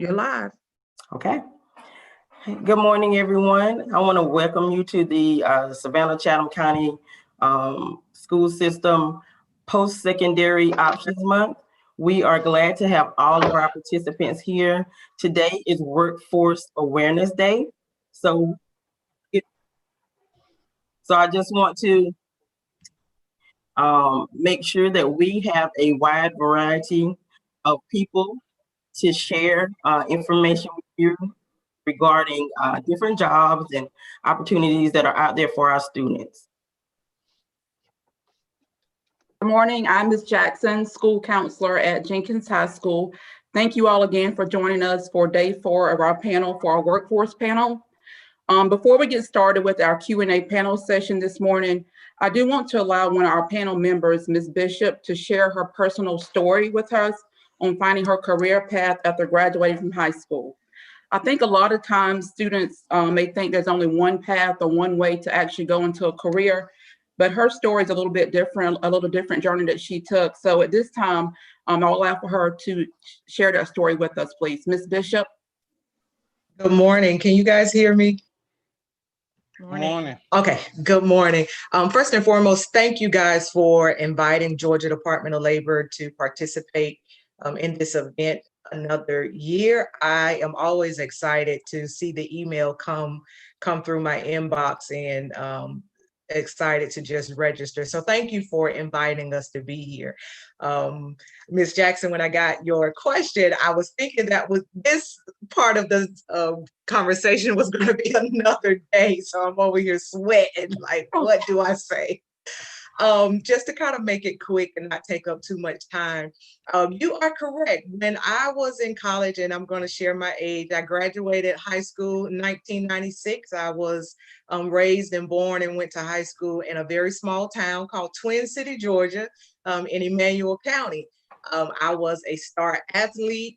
You're live. Okay. Good morning, everyone. I want to welcome you to the Savannah Chatham County School System Post-Secondary Options Month. We are glad to have all of our participants here. Today is Workforce Awareness Day. So I just want to make sure that we have a wide variety of people to share information with you regarding different jobs and opportunities that are out there for our students. Good morning, I'm Ms. Jackson, school counselor at Jenkins High School. Thank you all again for joining us for day 4 of our panel for our workforce panel. Before we get started with our Q&A panel session this morning, I do want to allow one of our panel members, Ms. Bishop, to share her personal story with us on finding her career path after graduating from high school. I think a lot of times students may think there's only one path or one way to actually go into a career, but her story is a little bit different, a little different journey that she took. So at this time, I'll allow for her to share that story with us, please. Ms. Bishop. Good morning. Can you guys hear me? Good morning. Okay, good morning. First and foremost, thank you guys for inviting Georgia Department of Labor to participate in this event another year. I am always excited to see the email come through my inbox and excited to just register. So thank you for inviting us to be here. Ms. Jackson, when I got your question, I was thinking that this part of the conversation was going to be another day. So I'm over here sweating, like, what do I say? Just to kind of make it quick and not take up too much time, you are correct. When I was in college, and I'm going to share my age, I graduated high school in 1996. I was raised and born and went to high school in a very small town called Twin City, Georgia, in Emmanuel County. I was a star athlete,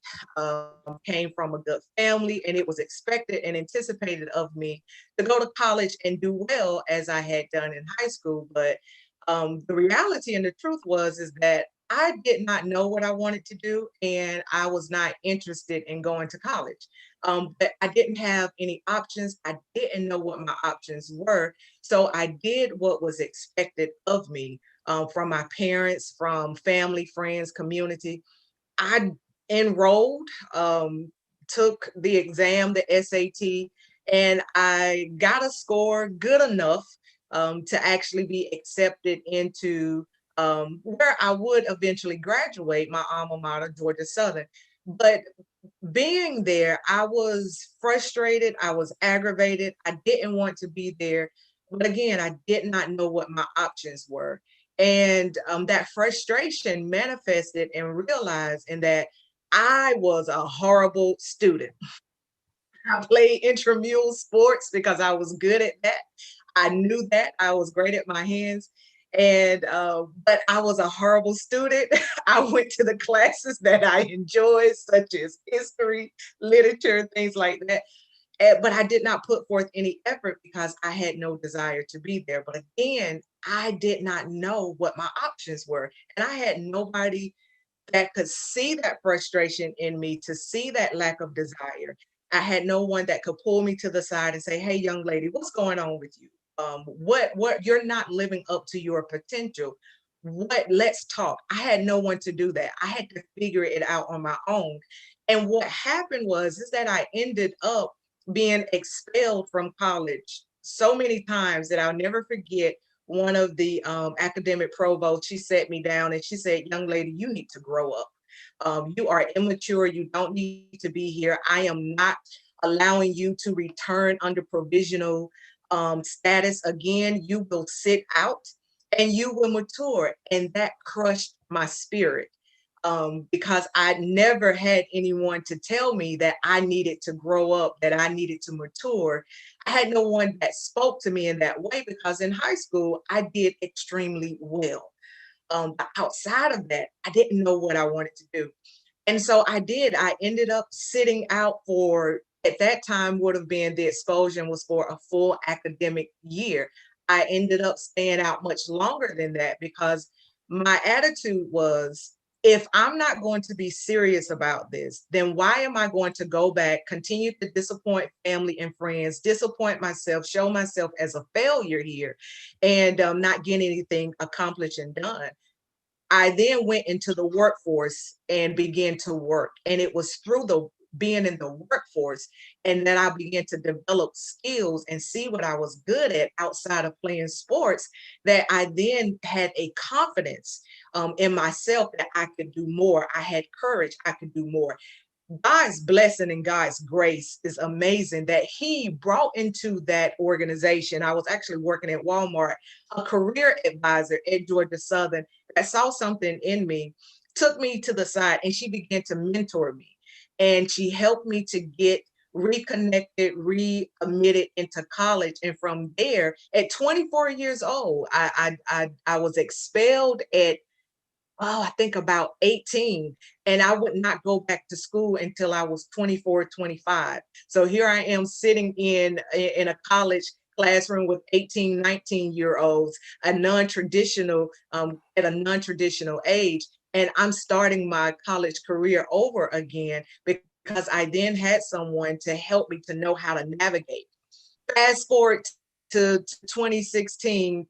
came from a good family, and it was expected and anticipated of me to go to college and do well as I had done in high school. But the reality and the truth is that I did not know what I wanted to do, and I was not interested in going to college. But I didn't have any options. I didn't know what my options were. So I did what was expected of me from my parents, from family, friends, community. I enrolled, took the exam, the SAT, and I got a score good enough to actually be accepted into where I would eventually graduate, my alma mater, Georgia Southern. But being there, I was frustrated, I was aggravated, I didn't want to be there. But again, I did not know what my options were. And that frustration manifested and realized in that I was a horrible student. I played intramural sports because I was good at that. I knew that I was great at my hands, and but I was a horrible student. I went to the classes that I enjoyed, such as history, literature, things like that. But I did not put forth any effort because I had no desire to be there. But again, I did not know what my options were, and I had nobody that could see that frustration in me, to see that lack of desire. I had no one that could pull me to the side and say, "Hey, young lady, what's going on with you? What you're not living up to your potential. Let's talk." I had no one to do that. I had to figure it out on my own. And what happened is that I ended up being expelled from college so many times that I'll never forget. One of the academic provosts, she sat me down and she said, "Young lady, you need to grow up. You are immature. You don't need to be here. I am not allowing you to return under provisional status again. You will sit out and you will mature." And that crushed my spirit because I never had anyone to tell me that I needed to grow up, that I needed to mature. I had no one that spoke to me in that way because in high school, I did extremely well. But outside of that, I didn't know what I wanted to do. And so I ended up sitting out for, at that time would have been, the expulsion was for a full academic year. I ended up staying out much longer than that because my attitude was, if I'm not going to be serious about this, then why am I going to go back, continue to disappoint family and friends, disappoint myself, show myself as a failure here, and not get anything accomplished and done? I then went into the workforce and began to work. And it was through the being in the workforce and then I began to develop skills and see what I was good at outside of playing sports, that I then had a confidence in myself that I could do more. I had courage, I could do more. God's blessing and God's grace is amazing that he brought into that organization. I was actually working at Walmart, a career advisor at Georgia Southern that saw something in me, took me to the side, and she began to mentor me. And she helped me to get reconnected, readmitted into college. And from there, at 24 years old, I was expelled at I think about 18, and I would not go back to school until I was 24, 25. So here I am sitting in a college classroom with 18, 19-year-olds, a non-traditional, at a non-traditional age. And I'm starting my college career over again because I then had someone to help me to know how to navigate. Fast forward to 2016,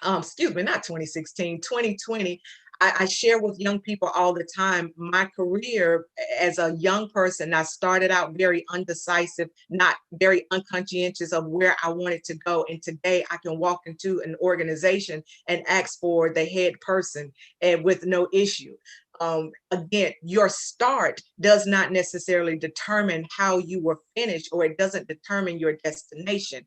excuse me, not 2016, 2020, I share with young people all the time my career as a young person. I started out very undecisive, not very unconscientious of where I wanted to go. And today I can walk into an organization and ask for the head person and with no issue. Again, your start does not necessarily determine how you were finished, or it doesn't determine your destination.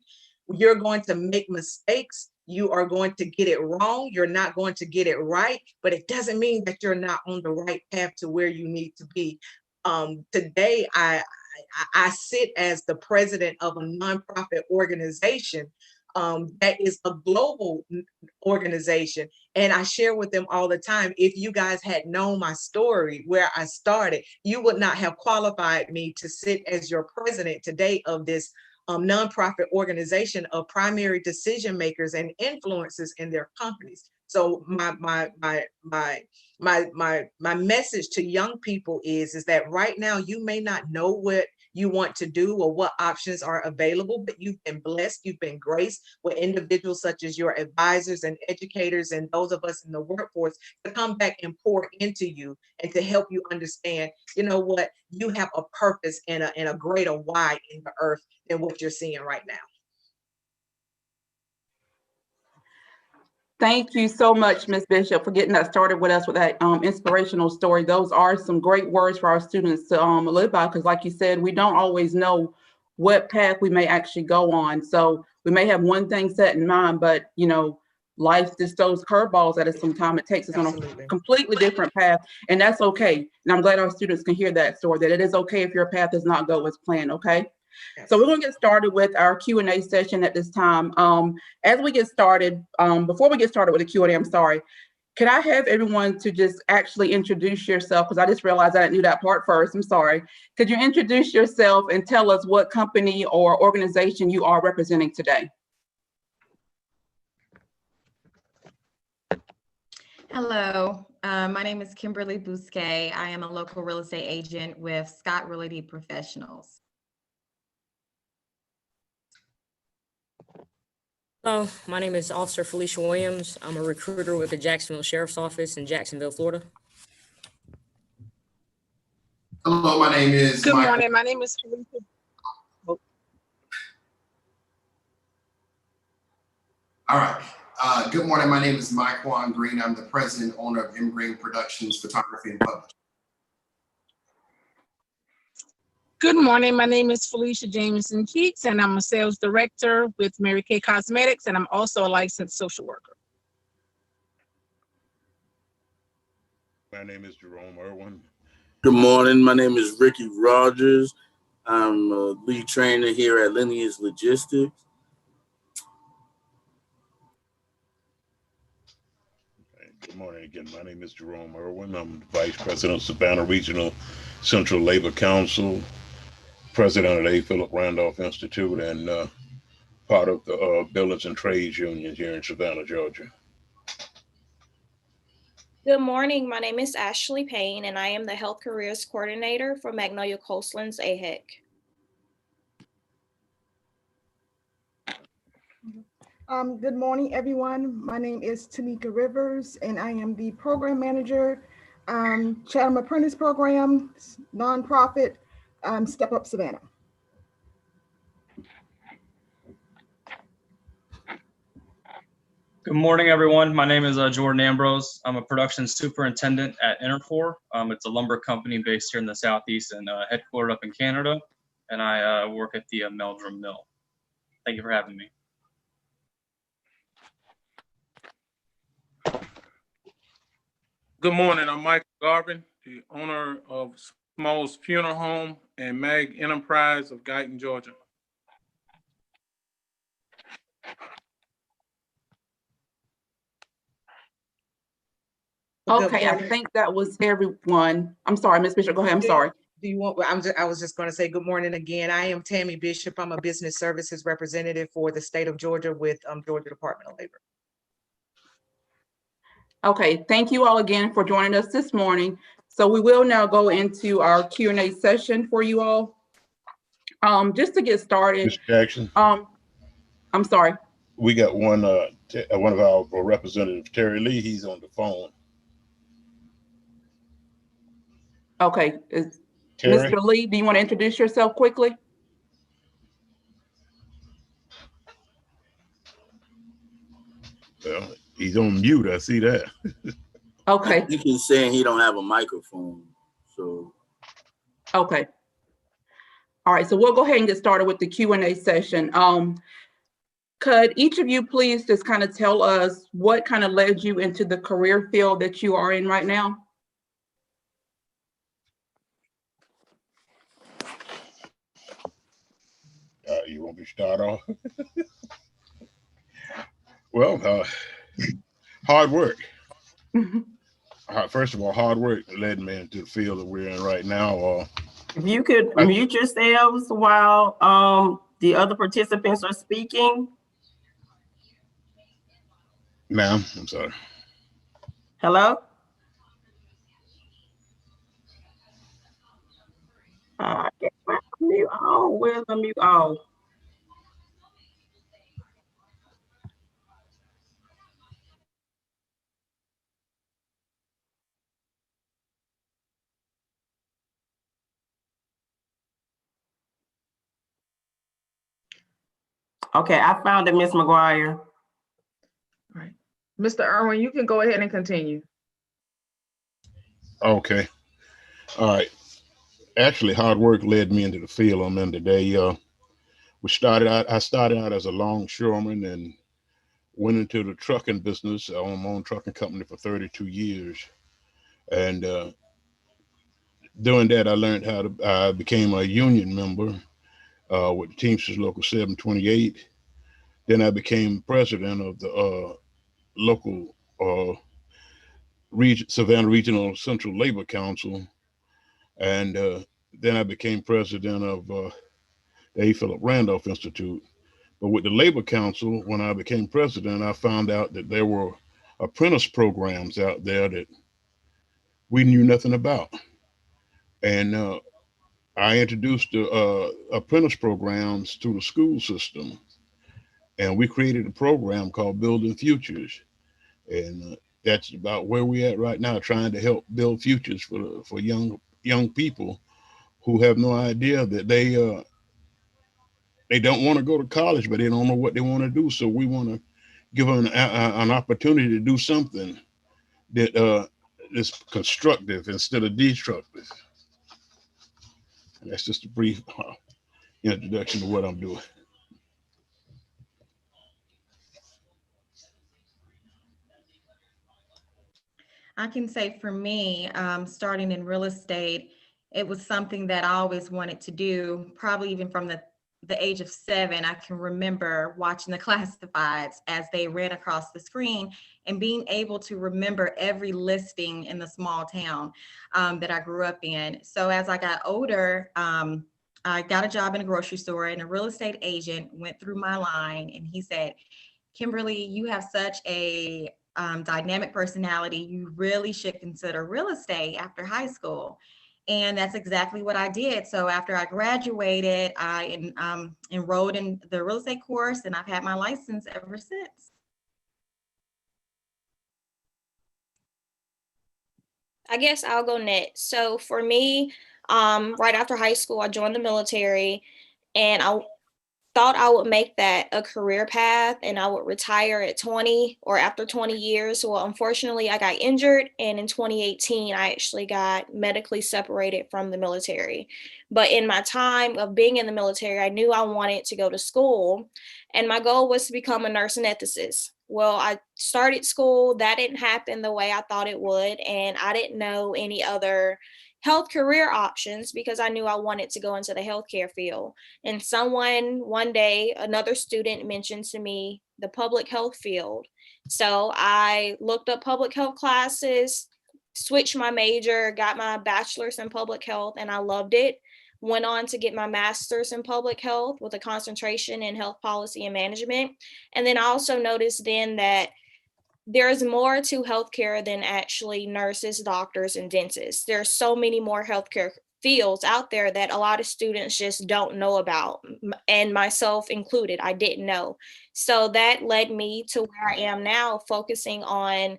You're going to make mistakes. You are going to get it wrong. You're not going to get it right, but it doesn't mean that you're not on the right path to where you need to be. Today, I sit as the president of a nonprofit organization that is a global organization. And I share with them all the time, if you guys had known my story, where I started, you would not have qualified me to sit as your president today of this nonprofit organization of primary decision makers and influencers in their companies. So my message to young people is that right now you may not know what you want to do or what options are available, but you've been blessed, you've been graced with individuals such as your advisors and educators and those of us in the workforce to come back and pour into you and to help you understand, you know what, you have a purpose and a greater why in the earth than what you're seeing right now. Thank you so much, Ms. Bishop, for getting that started with us with that inspirational story. Those are some great words for our students to live by, because like you said, we don't always know what path we may actually go on. So we may have one thing set in mind, but you know, life just throws curveballs at us sometimes. It takes us on a completely different path, and that's okay. And I'm glad our students can hear that story, that it is okay if your path does not go as planned, okay? Yes. So we're going to get started with our Q&A session at this time. As we get started, before we get started with the Q&A, I'm sorry, could I have everyone to just actually introduce yourself? Because I just realized I didn't do that part first. I'm sorry. Could you introduce yourself and tell us what company or organization you are representing today? Hello, my name is Kimberly Bousquet. I am a local real estate agent with Scott Realty Professionals. Hello, my name is Officer Felicia Williams. I'm a recruiter with the Jacksonville Sheriff's Office in Jacksonville, Florida. Hello, my name is Good Michael. morning. My name is Felicia. All right. Good morning. My name is Mike Juan Green. I'm the president owner of M Green Productions Photography and Publishing. Good morning. My name is Felicia Jameson Keats, and I'm a sales director with Mary Kay Cosmetics, and I'm also a licensed social worker. My name is Jerome Irwin. Good morning. My name is Ricky Rogers. I'm a lead trainer here at Lineage Logistics. Good morning again. My name is Jerome Irwin. I'm the Vice President of Savannah Regional Central Labor Council, President of the A. Philip Randolph Institute, and part of the Builders and Trades Union here in Savannah, Georgia. Good morning. My name is Ashley Payne, and I am the Health Careers Coordinator for Magnolia Coastlands AHEC. Good morning, everyone. My name is Tanika Rivers, and I am the Program Manager, Chatham Apprentice Program, nonprofit, Step Up Savannah. Good morning, everyone. My name is Jordan Ambrose. I'm a production superintendent at Interfor. It's a lumber company based here in the Southeast and headquartered up in Canada. And I work at the Meldrum Mill. Thank you for having me. Good morning. I'm Michael Garvin, the owner of Smalls Funeral Home and Mag Enterprise of Guyton, Georgia. Okay, I think that was everyone. I'm sorry, Ms. Bishop, go ahead, I'm sorry. Do you want, I was just going to say good morning again. I am Tammy Bishop. I'm a business services representative for the state of Georgia with Georgia Department of Labor. Okay, thank you all again for joining us this morning. So we will now go into our Q&A session for you all. Just to get started. Mr. Jackson. I'm sorry. We got one of our representatives, Terry Lee. He's on the phone. Okay, Terry? Mr. Lee, do you want to introduce yourself quickly? Well, he's on mute. I see that. Okay. I think he's saying he don't have a microphone. So. Okay. All right, so we'll go ahead and get started with the Q&A session. Could each of you please just kind of tell us what kind of led you into the career field that you are in right now? You want me to start off? Well, hard work. First of all, hard work led me into the field that we're in right now. If you could mute yourselves while the other participants are speaking. Ma'am, I'm sorry. Hello? Mute on. Where's the mute on? Okay, I found it, Ms. McGuire. All right. Mr. Irwin, you can go ahead and continue. Okay. All right. Actually, hard work led me into the field I'm in today. I started out as a longshoreman and went into the trucking business. I own my own trucking company for 32 years. And doing that, I became a union member with Teamsters Local 728. Then I became president of the local Savannah Regional Central Labor Council. And then I became president of the A. Philip Randolph Institute. But with the Labor Council, when I became president, I found out that there were apprentice programs out there that we knew nothing about. And I introduced the apprentice programs to the school system. And we created a program called Building Futures. And that's about where we're at right now, trying to help build futures for young people who have no idea that they don't want to go to college, but they don't know what they want to do. So we want to give them an opportunity to do something that is constructive instead of destructive. And that's just a brief introduction to what I'm doing. I can say for me, starting in real estate, it was something that I always wanted to do, probably even from the age of 7. I can remember watching the classifieds as they ran across the screen and being able to remember every listing in the small town that I grew up in. So as I got older, I got a job in a grocery store, and a real estate agent went through my line and he said, "Kimberly, you have such a dynamic personality, you really should consider real estate after high school. And that's exactly what I did. So after I graduated, I enrolled in the real estate course, and I've had my license ever since. I guess I'll go next. So for me, right after high school, I joined the military, and I thought I would make that a career path and I would retire at 20 or after 20 years. Well, unfortunately, I got injured, and in 2018, I actually got medically separated from the military. But in my time of being in the military, I knew I wanted to go to school, and my goal was to become a nurse anesthetist. Well, I started school. That didn't happen the way I thought it would, and I didn't know any other health career options because I knew I wanted to go into the healthcare field. And one day, another student mentioned to me the public health field. So I looked up public health classes, switched my major, got my bachelor's in public health, and I loved it. Went on to get my master's in public health with a concentration in health policy and management. And then I also noticed then that there's more to healthcare than actually nurses, doctors, and dentists. There's so many more healthcare fields out there that a lot of students just don't know about, and myself included, I didn't know. So that led me to where I am now, focusing on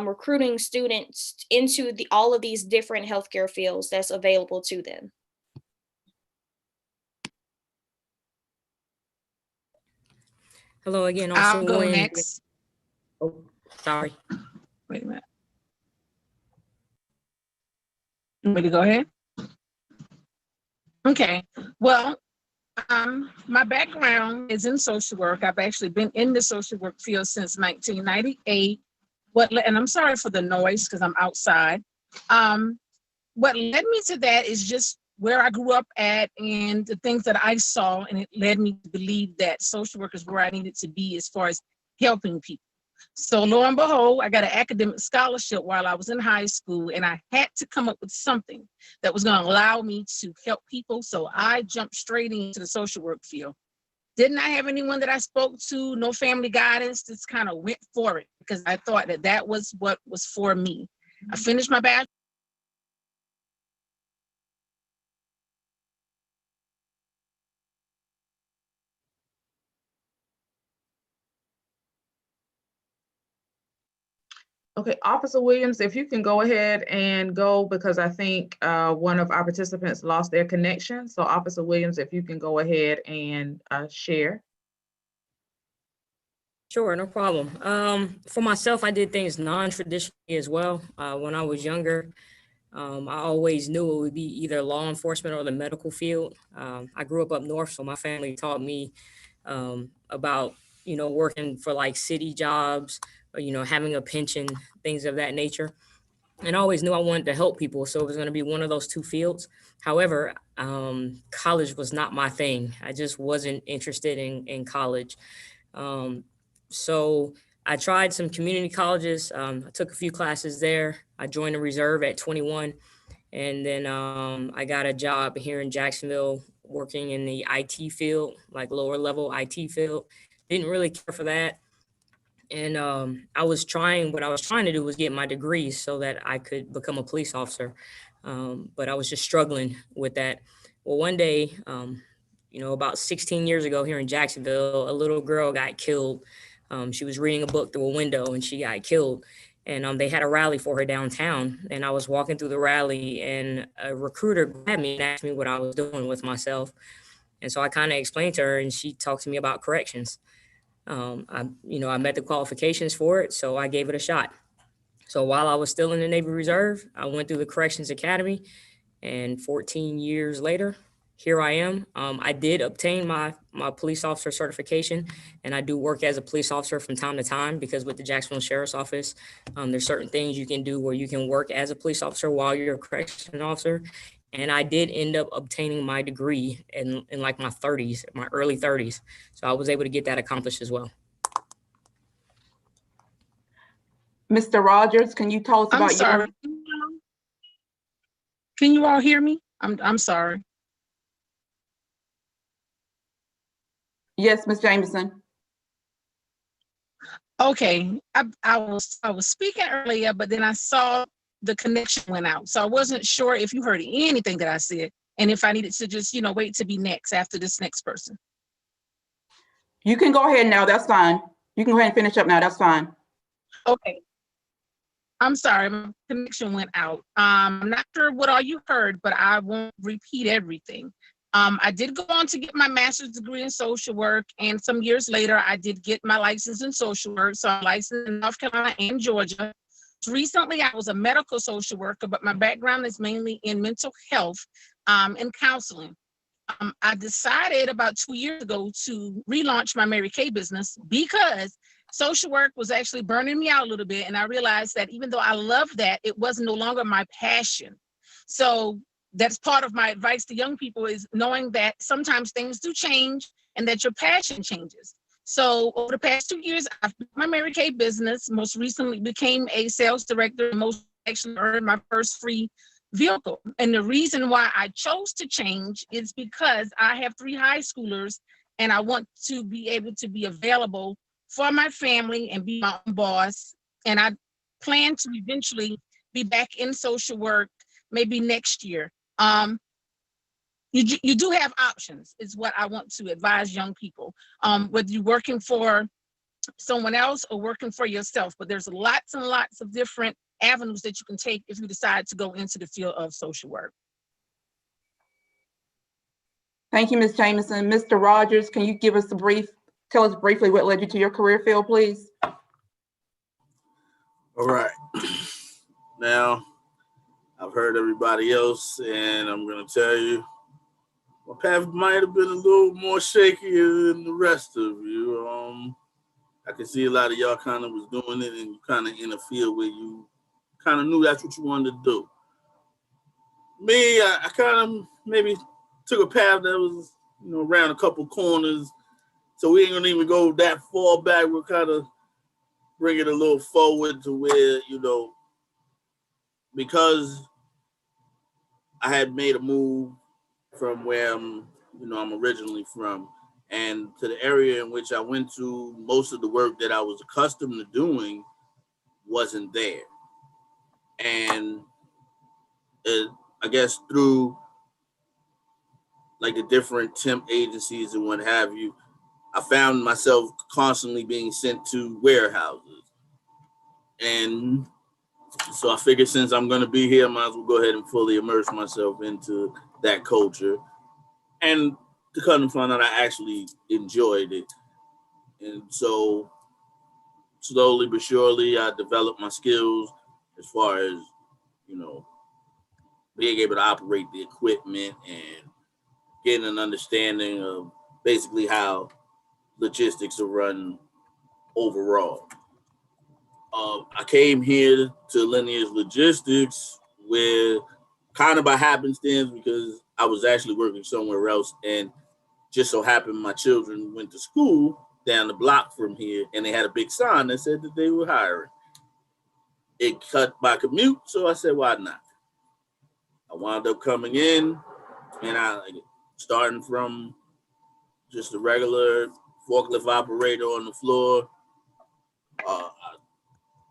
recruiting students into all of these different healthcare fields that's available to them. Hello again, I'll Officer go Williams. next. Oh, sorry. Wait a minute. You want me to go ahead? Okay. Well, my background is in social work. I've actually been in the social work field since 1998. And I'm sorry for the noise because I'm outside. What led me to that is just where I grew up at and the things that I saw, and it led me to believe that social work is where I needed to be as far as helping people. So lo and behold, I got an academic scholarship while I was in high school, and I had to come up with something that was going to allow me to help people. So I jumped straight into the social work field. Didn't I have anyone that I spoke to, no family guidance, just kind of went for it because I thought that that was what was for me. I finished my bachelor's. Okay, Officer Williams, if you can go ahead and go, because I think one of our participants lost their connection. So Officer Williams, if you can go ahead and share. Sure, no problem. For myself, I did things non-traditionally as well. When I was younger, I always knew it would be either law enforcement or the medical field. I grew up north, so my family taught me about, working for like city jobs, or, having a pension, things of that nature. And I always knew I wanted to help people, so it was going to be one of those two fields. However, college was not my thing. I just wasn't interested in college. So I tried some community colleges. I took a few classes there. I joined the reserve at 21. And then I got a job here in Jacksonville working in the IT field, like lower level IT field. Didn't really care for that. And what I was trying to do was get my degree so that I could become a police officer. But I was just struggling with that. Well, one day, about 16 years ago here in Jacksonville, a little girl got killed. She was reading a book through a window and she got killed. And they had a rally for her downtown. And I was walking through the rally and a recruiter grabbed me and asked me what I was doing with myself. And so I kind of explained to her and she talked to me about corrections. I met the qualifications for it, so I gave it a shot. So while I was still in the Navy Reserve, I went through the Corrections Academy, and 14 years later, here I am. I did obtain my police officer certification, and I do work as a police officer from time to time because with the Jacksonville Sheriff's Office, there's certain things you can do where you can work as a police officer while you're a corrections officer. And I did end up obtaining my degree in like my 30s, my early 30s. So I was able to get that accomplished as well. Mr. Rogers, can you tell us about I'm sorry. Can you all hear me? I'm sorry. Yes, Ms. Jameson. Okay, I was speaking earlier, but then I saw the connection went out. So I wasn't sure if you heard anything that I said and if I needed to just, wait to be next after this next person. You can go ahead now, that's fine. You can go ahead and finish up now, that's fine. Okay. I'm sorry, my connection went out. I'm not sure what all you heard, but I won't repeat everything. I did go on to get my master's degree in social work, and some years later, I did get my license in social work. So I'm licensed in North Carolina and Georgia. Recently, I was a medical social worker, but my background is mainly in mental health and counseling. I decided about 2 years ago to relaunch my Mary Kay business because social work was actually burning me out a little bit. And I realized that even though I love that, it was no longer my passion. So that's part of my advice to young people is knowing that sometimes things do change and that your passion changes. So over the past 2 years, I've built my Mary Kay business, most recently became a sales director, most actually earned my first free vehicle. And the reason why I chose to change is because I have 3 high schoolers and I want to be able to be available for my family and be my own boss. And I plan to eventually be back in social work maybe next year. You do have options is what I want to advise young people, whether you're working for someone else or working for yourself, but there's lots and lots of different avenues that you can take if you decide to go into the field of social work. Thank you, Ms. Jameson. Mr. Rogers, can you give us tell us briefly what led you to your career field, please? All right. Now, I've heard everybody else, and I'm going to tell you, my path might have been a little more shakier than the rest of you. I can see a lot of y'all kind of was doing it and kind of in a field where you kind of knew that's what you wanted to do. Me, I kind of maybe took a path that was, around a couple corners. So we ain't gonna even go that far back. We'll kind of bring it a little forward to where, because I had made a move from where I'm originally from, and to the area in which I went to, most of the work that I was accustomed to doing wasn't there. And I guess through like the different temp agencies and what have you, I found myself constantly being sent to warehouses. And so I figured since I'm going to be here, I might as well go ahead and fully immerse myself into that culture. And to come and find out I actually enjoyed it. And so slowly but surely, I developed my skills as far as, being able to operate the equipment and getting an understanding of basically how logistics are run overall. I came here to Lineage Logistics where kind of by happenstance, because I was actually working somewhere else, and just so happened my children went to school down the block from here, and they had a big sign that said that they were hiring. It cut my commute, so I said, why not? I wound up coming in, and starting from just a regular forklift operator on the floor,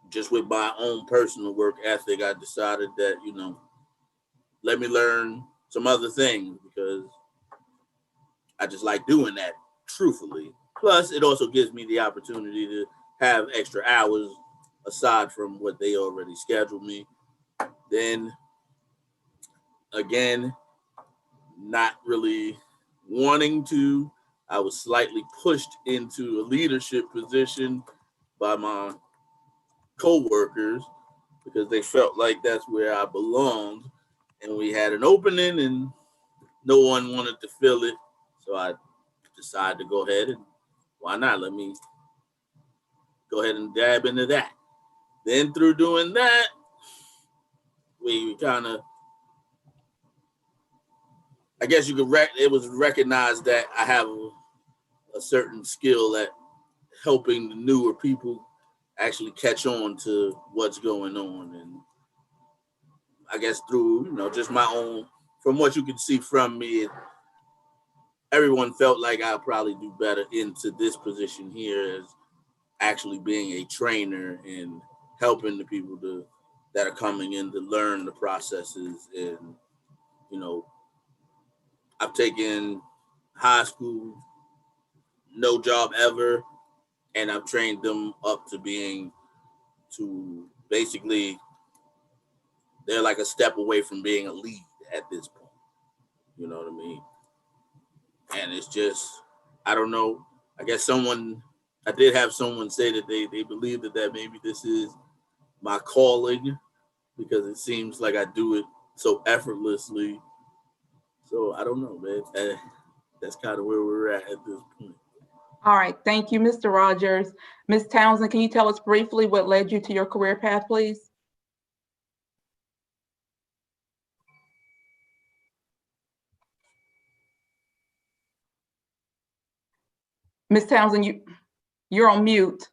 just with my own personal work ethic, I decided that, let me learn some other things because I just like doing that, truthfully. Plus, it also gives me the opportunity to have extra hours aside from what they already scheduled me. Then, again, not really wanting to, I was slightly pushed into a leadership position by my co-workers because they felt like that's where I belonged, and we had an opening and no one wanted to fill it, so I decided to go ahead and why not, let me go ahead and dab into that. Then through doing that, we kind of, I guess you could it was recognized that I have a certain skill at helping the newer people actually catch on to what's going on. And I guess through, just my own, from what you can see from me, everyone felt like I'll probably do better into this position here as actually being a trainer and helping the people that are coming in to learn the processes. And, you know, I've taken high school, no job ever, and I've trained them up to basically, they're like a step away from being a lead at this point. You know what I mean? And it's just, I don't know. I guess I did have someone say that they believe that maybe this is my calling, because it seems like I do it so effortlessly. So I don't know, man. That's kind of where we're at this point. All right, thank you, Mr. Rogers. Ms. Townsend, can you tell us briefly what led you to your career path, please? Ms. Townsend, you're on mute.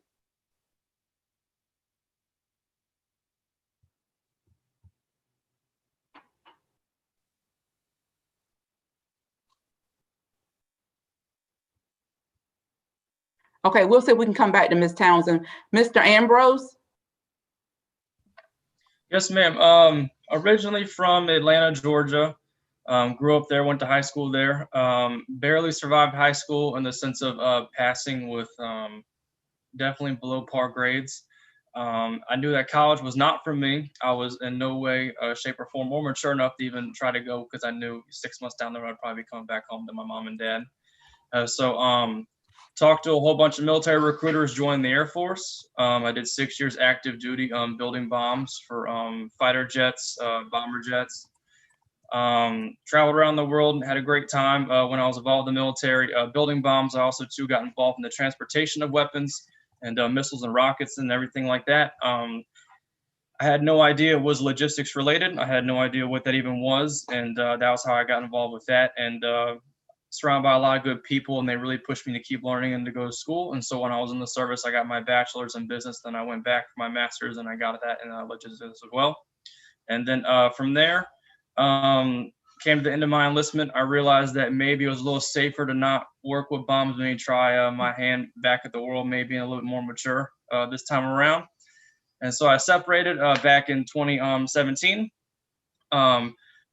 Okay, we'll see if we can come back to Ms. Townsend. Mr. Ambrose? Yes, ma'am. Originally from Atlanta, Georgia. Grew up there, went to high school there. Barely survived high school in the sense of passing with definitely below par grades. I knew that college was not for me. I was in no way, shape, or form more mature enough to even try to go, because I knew 6 months down the road I'd probably be coming back home to my mom and dad. So talked to a whole bunch of military recruiters, joined the Air Force. I did 6 years active duty building bombs for fighter jets, bomber jets. Traveled around the world and had a great time when I was involved in the military. Building bombs, I also too got involved in the transportation of weapons and missiles and rockets and everything like that. I had no idea it was logistics related. I had no idea what that even was, and that was how I got involved with that. And surrounded by a lot of good people, and they really pushed me to keep learning and to go to school. And so when I was in the service, I got my bachelor's in business. Then I went back for my master's, and I got that in logistics as well. And then from there, came to the end of my enlistment. I realized that maybe it was a little safer to not work with bombs, maybe try my hand back at the world, maybe a little bit more mature this time around. And so I separated back in 2017.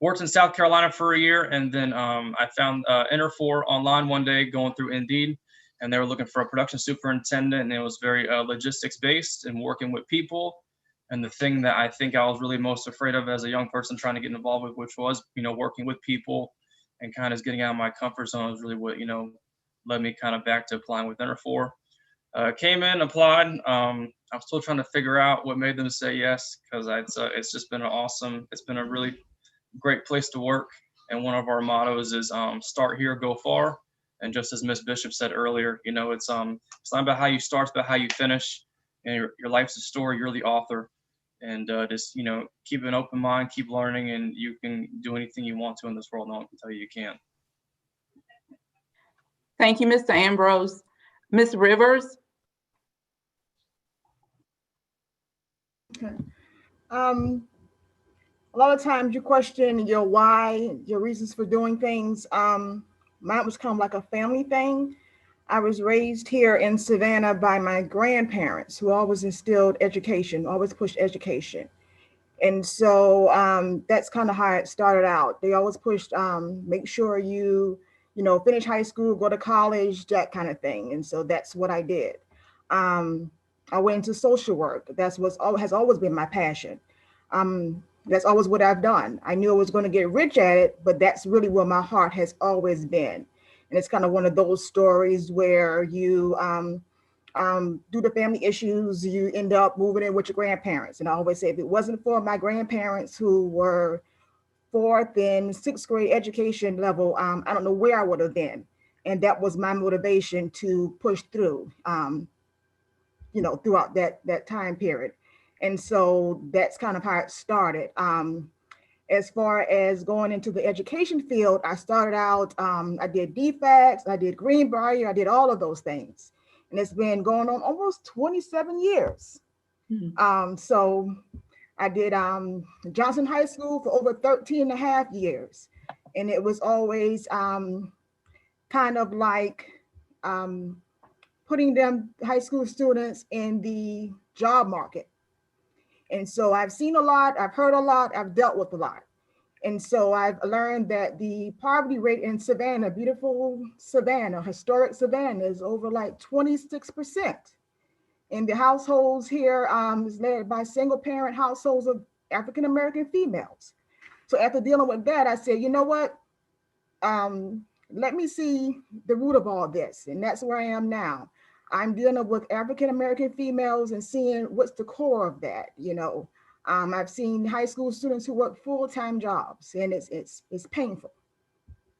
Worked in South Carolina for a year, and then I found Inter4 online one day going through Indeed, and they were looking for a production superintendent, and it was very logistics based and working with people. And the thing that I think I was really most afraid of as a young person trying to get involved with, which was, working with people and kind of getting out of my comfort zone, was really what, led me kind of back to applying with Inter4. Came in, applied. I'm still trying to figure out what made them say yes, because it's just been it's been a really great place to work. And one of our mottos is start here, go far. And just as Miss Bishop said earlier, it's not about how you start, it's about how you finish. And your life's a story, you're the author. And just, keep an open mind, keep learning, and you can do anything you want to in this world. No one can tell you you can't. Thank you, Mr. Ambrose. Ms. Rivers? Okay. A lot of times you question your why, your reasons for doing things. Mine was kind of like a family thing. I was raised here in Savannah by my grandparents, who always instilled education, always pushed education. And so that's kind of how it started out. They always pushed, make sure you finish high school, go to college, that kind of thing. And so that's what I did. I went into social work. That's has always been my passion. That's always what I've done. I knew I was going to get rich at it, but that's really where my heart has always been. And it's kind of one of those stories where you, due to family issues, you end up moving in with your grandparents. And I always say, if it wasn't for my grandparents, who were 4th and 6th grade education level, I don't know where I would have been. And that was my motivation to push through, throughout that time period. And so that's kind of how it started. As far as going into the education field, I started out, I did DFACS, I did Greenbrier, I did all of those things. And it's been going on almost 27 years. So I did Johnson High School for over 13 and a half years. And it was always kind of like putting them high school students in the job market. And so I've seen a lot, I've heard a lot, I've dealt with a lot. And so I've learned that the poverty rate in Savannah, beautiful Savannah, historic Savannah, is over like 26%. And the households here is led by single parent households of African-American females. So after dealing with that, I said, you know what? Let me see the root of all this. And that's where I am now. I'm dealing with African-American females and seeing what's the core of that, you know. I've seen high school students who work full-time jobs, and it's painful.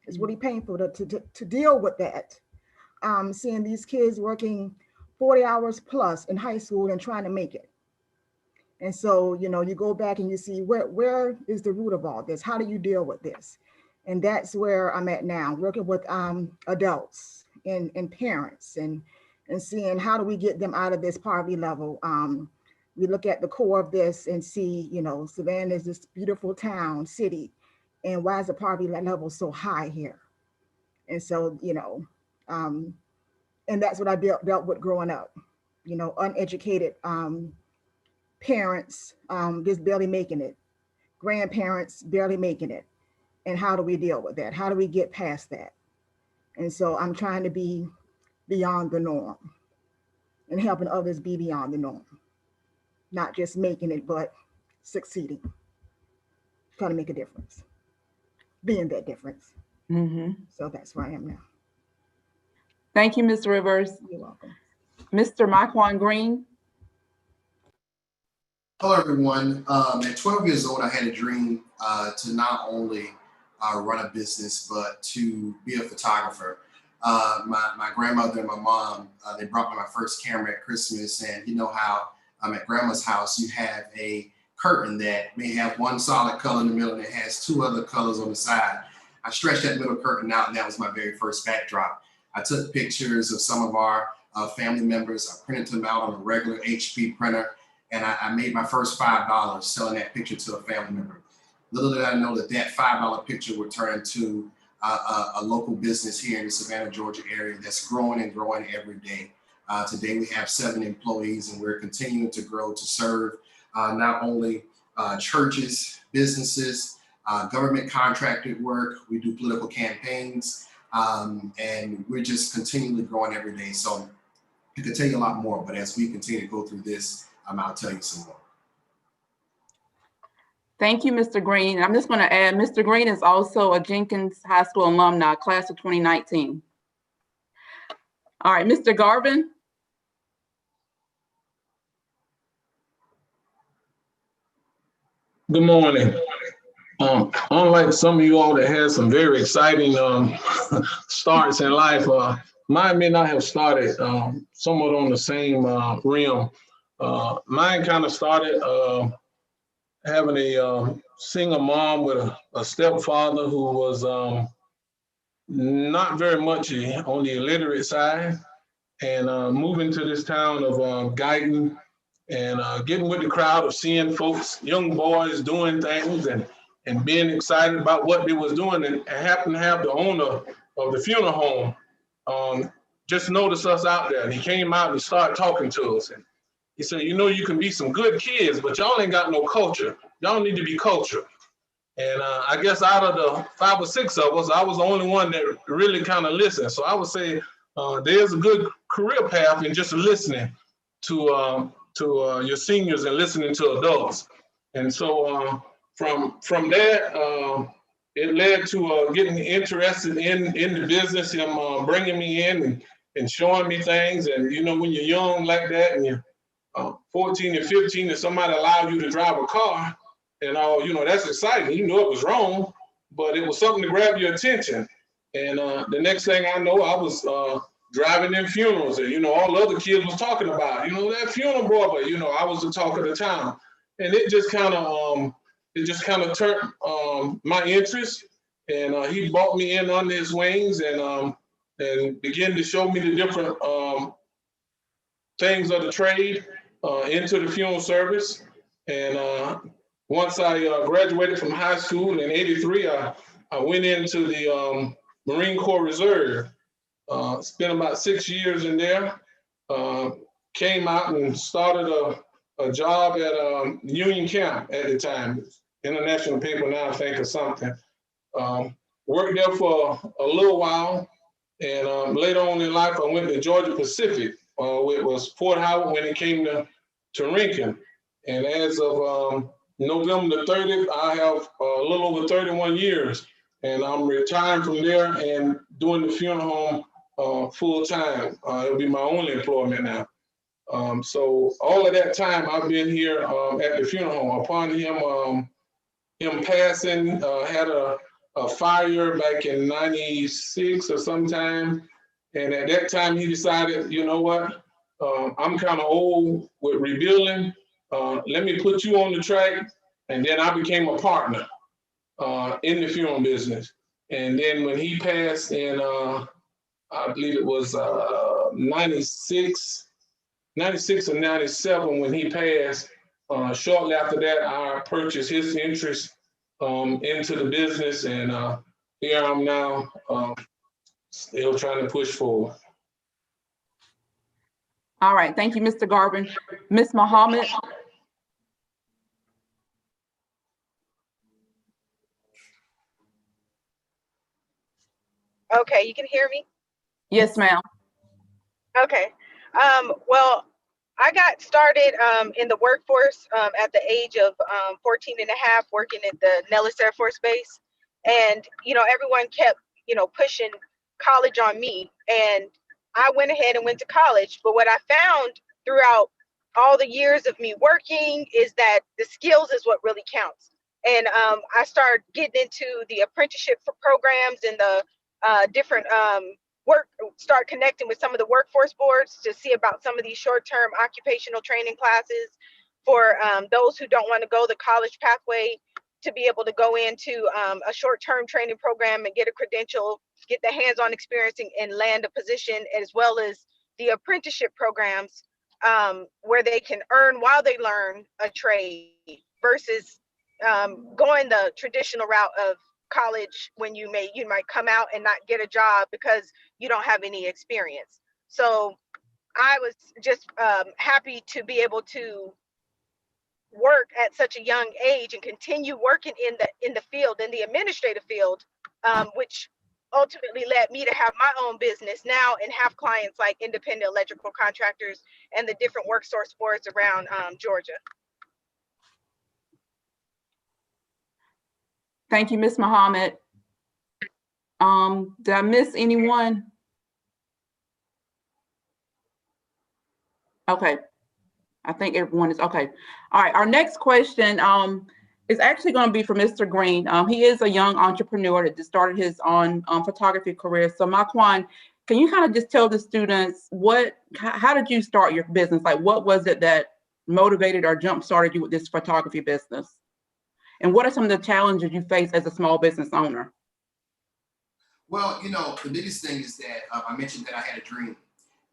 It's really painful to deal with that. Seeing these kids working 40 hours plus in high school and trying to make it. And so, you know, you go back and you see where is the root of all this? How do you deal with this? And that's where I'm at now, working with adults and parents and seeing how do we get them out of this poverty level. We look at the core of this and see, you know, Savannah is this beautiful town, city, and why is the poverty level so high here? And so, you know, and that's what I dealt with growing up, you know, uneducated parents just barely making it, grandparents barely making it. And how do we deal with that? How do we get past that? And so I'm trying to be beyond the norm and helping others be beyond the norm. Not just making it, but succeeding. Trying to make a difference. Being that difference. So that's where I am now. Thank you, Ms. Rivers. You're welcome. Mr. Miquan Green. Hello, everyone. At 12 years old, I had a dream to not only run a business, but to be a photographer. My grandmother and my mom, they brought me my first camera at Christmas. And you know how at grandma's house, you have a curtain that may have one solid color in the middle and it has two other colors on the side. I stretched that middle curtain out and that was my very first backdrop. I took pictures of some of our family members. I printed them out on a regular HP printer and I made my first $5 selling that picture to a family member. Little did I know that that $5 picture would turn into a local business here in the Savannah, Georgia area that's growing and growing every day. Today we have 7 employees and we're continuing to grow to serve not only churches, businesses, government contracted work, we do political campaigns, and we're just continually growing every day. So I could tell you a lot more, but as we continue to go through this, I'll tell you some more. Thank you, Mr. Green. I'm just going to add, Mr. Green is also a Jenkins High School alumni, class of 2019. All right, Mr. Garvin. Good morning. Unlike some of you all that had some very exciting starts in life, mine may not have started somewhat on the same realm. Mine kind of started having a single mom with a stepfather who was not very much on the illiterate side, and moving to this town of Guyton and getting with the crowd of seeing folks, young boys doing things and being excited about what they was doing, and happened to have the owner of the funeral home just noticed us out there, and he came out and started talking to us. And he said, you know, you can be some good kids, but y'all ain't got no culture. Y'all need to be cultured. And I guess out of the 5 or 6 of us, I was the only one that really kind of listened. So I would say there's a good career path in just listening to your seniors and listening to adults. And so from that, it led to getting interested in the business, him bringing me in and showing me things. And, you know, when you're young like that and you're 14 and 15 and somebody allowed you to drive a car and all, you know, that's exciting. You know it was wrong, but it was something to grab your attention. And the next thing I know, I was driving in funerals and, you know, all the other kids was talking about, you know, that funeral boy, but, you know, I was the talk of the town. And it just kind of turned my interest, and he brought me in under his wings and began to show me the different things of the trade into the funeral service. And once I graduated from high school in '83, I went into the Marine Corps Reserve, spent about 6 years in there, came out and started a job at Union Camp at the time, International Paper Now, I think, or something. Worked there for a little while, and later on in life, I went to Georgia Pacific, which was Fort Howard when it came to Lincoln. And as of November the 30th, I have a little over 31 years, and I'm retiring from there and doing the funeral home full time. It'll be my only employment now. So all of that time I've been here at the funeral home. Upon him passing, had a fire back in 96 or sometime. And at that time he decided, you know what, I'm kind of old with rebuilding. Let me put you on the track. And then I became a partner in the funeral business. And then when he passed in, I believe it was 96 or 97 when he passed, shortly after that, I purchased his interest into the business, and here I'm now still trying to push forward. All right, thank you, Mr. Garvin. Ms. Muhammad. Okay, you can hear me? Yes, ma'am. Okay. Well, I got started in the workforce at the age of 14 and a half, working at the Nellis Air Force Base. And, you know, everyone kept, you know, pushing college on me. And I went ahead and went to college. But what I found throughout all the years of me working is that the skills is what really counts. And I started getting into the apprenticeship for programs and the different start connecting with some of the workforce boards to see about some of these short-term occupational training classes for those who don't want to go the college pathway, to be able to go into a short-term training program and get a credential, get the hands-on experience and land a position, as well as the apprenticeship programs where they can earn while they learn a trade versus going the traditional route of college when you might come out and not get a job because you don't have any experience. So I was just happy to be able to work at such a young age and continue working in the field, in the administrative field, which ultimately led me to have my own business now and have clients like independent electrical contractors and the different work source boards around Georgia. Thank you, Ms. Muhammad. Did I miss anyone? Okay, I think everyone is okay. All right, our next question is actually going to be for Mr. Green. He is a young entrepreneur that just started his own photography career. So Marquand, can you kind of just tell the students how did you start your business? Like, what was it that motivated or jump-started you with this photography business? And what are some of the challenges you face as a small business owner? Well, you know, the biggest thing is that I mentioned that I had a dream,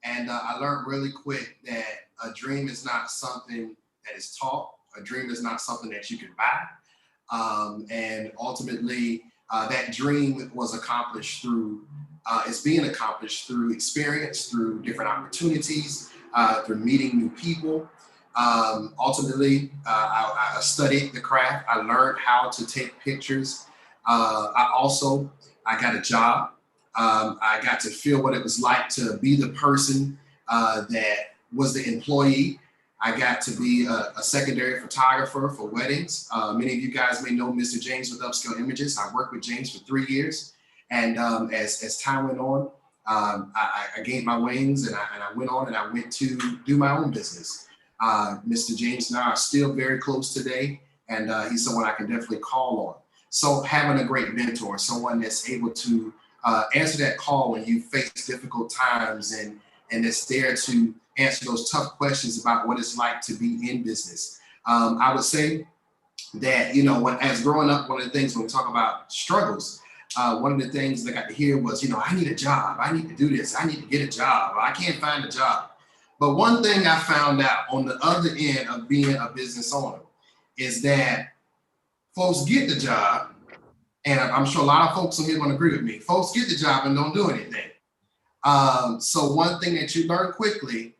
and I learned really quick that a dream is not something that is taught. A dream is not something that you can buy. And ultimately, that dream was accomplished through, it's being accomplished through experience, through different opportunities, through meeting new people. Ultimately, I studied the craft. I learned how to take pictures. I got a job. I got to feel what it was like to be the person that was the employee. I got to be a secondary photographer for weddings. Many of you guys may know Mr. James with Upscale Images. I worked with James for 3 years. And as time went on, I gained my wings and I went on and I went to do my own business. Mr. James and I are still very close today, and he's someone I can definitely call on. So having a great mentor, someone that's able to answer that call when you face difficult times and that's there to answer those tough questions about what it's like to be in business. I would say that, you know, as growing up, one of the things when we talk about struggles, one of the things that I got to hear was, you know, I need a job. I need to do this. I need to get a job. I can't find a job. But one thing I found out on the other end of being a business owner is that folks get the job, and I'm sure a lot of folks in here are going to agree with me. Folks get the job and don't do anything. So one thing that you learn quickly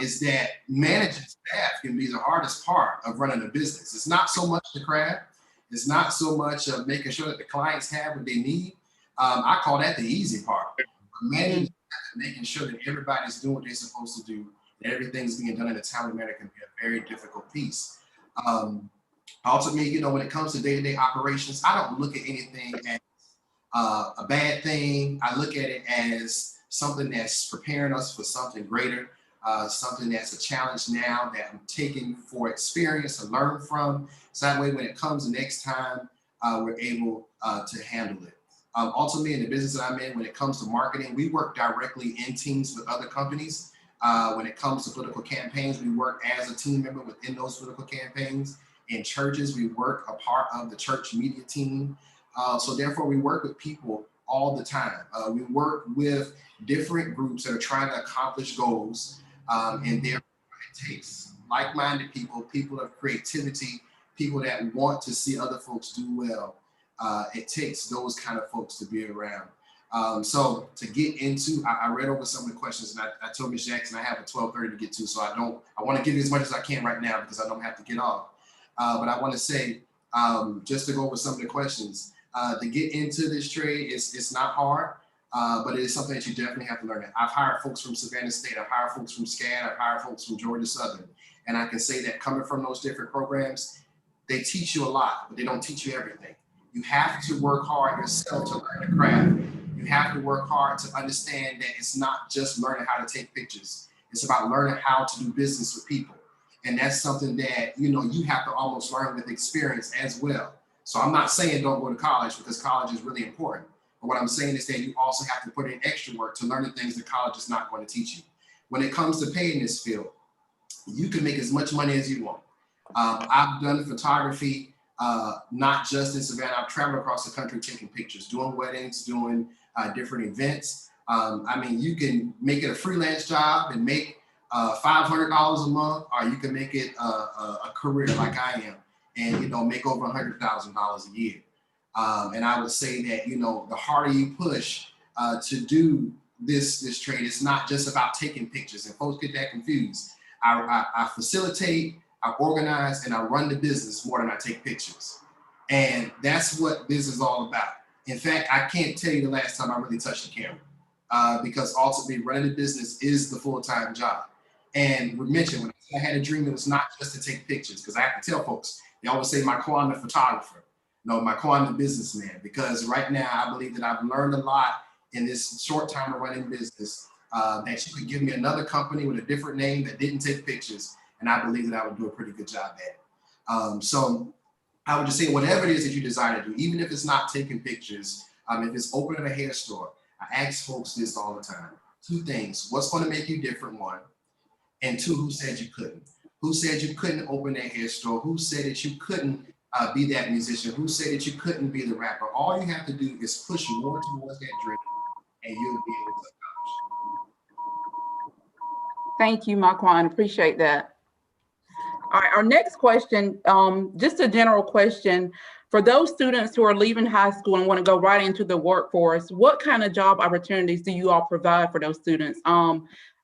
is that managing staff can be the hardest part of running a business. It's not so much the craft. It's not so much of making sure that the clients have what they need. I call that the easy part. Managing staff and making sure that everybody's doing what they're supposed to do, and everything's being done in a timely manner can be a very difficult piece. Ultimately, you know, when it comes to day-to-day operations, I don't look at anything as a bad thing. I look at it as something that's preparing us for something greater, something that's a challenge now that I'm taking for experience to learn from. So that way, when it comes the next time, we're able to handle it. Ultimately, in the business that I'm in, when it comes to marketing, we work directly in teams with other companies. When it comes to political campaigns, we work as a team member within those political campaigns. In churches, we work a part of the church media team. So therefore, we work with people all the time. We work with different groups that are trying to accomplish goals. And therefore, it takes like-minded people, people of creativity, people that want to see other folks do well. It takes those kind of folks to be around. So to get into, I read over some of the questions, and I told Ms. Jackson I have a 12:30 to get to, so I want to give you as much as I can right now because I don't have to get off. But I want to say, just to go over some of the questions, to get into this trade, it's not hard, but it is something that you definitely have to learn. I've hired folks from Savannah State, I've hired folks from SCAD, I've hired folks from Georgia Southern, and I can say that coming from those different programs, they teach you a lot, but they don't teach you everything. You have to work hard yourself to learn the craft. You have to work hard to understand that it's not just learning how to take pictures. It's about learning how to do business with people. And that's something that, you know, you have to almost learn with experience as well. So I'm not saying don't go to college, because college is really important. But what I'm saying is that you also have to put in extra work to learn the things that college is not going to teach you. When it comes to pay in this field, you can make as much money as you want. I've done photography, not just in Savannah. I've traveled across the country taking pictures, doing weddings, doing different events. I mean, you can make it a freelance job and make $500 a month, or you can make it a career like I am, and, you know, make over $100,000 a year. And I would say that, you know, the harder you push to do this trade, it's not just about taking pictures, and folks get that confused. I facilitate, I organize, and I run the business more than I take pictures. And that's what this is all about. In fact, I can't tell you the last time I really touched the camera, because ultimately running the business is the full-time job. And we mentioned, when I had a dream, it was not just to take pictures, because I have to tell folks, they always say my Quan the photographer. No, my Quan the businessman, because right now I believe that I've learned a lot in this short time of running business, that you could give me another company with a different name that didn't take pictures, and I believe that I would do a pretty good job at it. So I would just say, whatever it is that you desire to do, even if it's not taking pictures, if it's opening a hair store, I ask folks this all the time. Two things: what's going to make you different, one, and two, who said you couldn't? Who said you couldn't open that hair store? Who said that you couldn't be that musician? Who said that you couldn't be the rapper? All you have to do is push more towards that dream, and you'll be able to accomplish. Thank you, Marquand. Appreciate that. All right, our next question, just a general question. For those students who are leaving high school and want to go right into the workforce, what kind of job opportunities do you all provide for those students?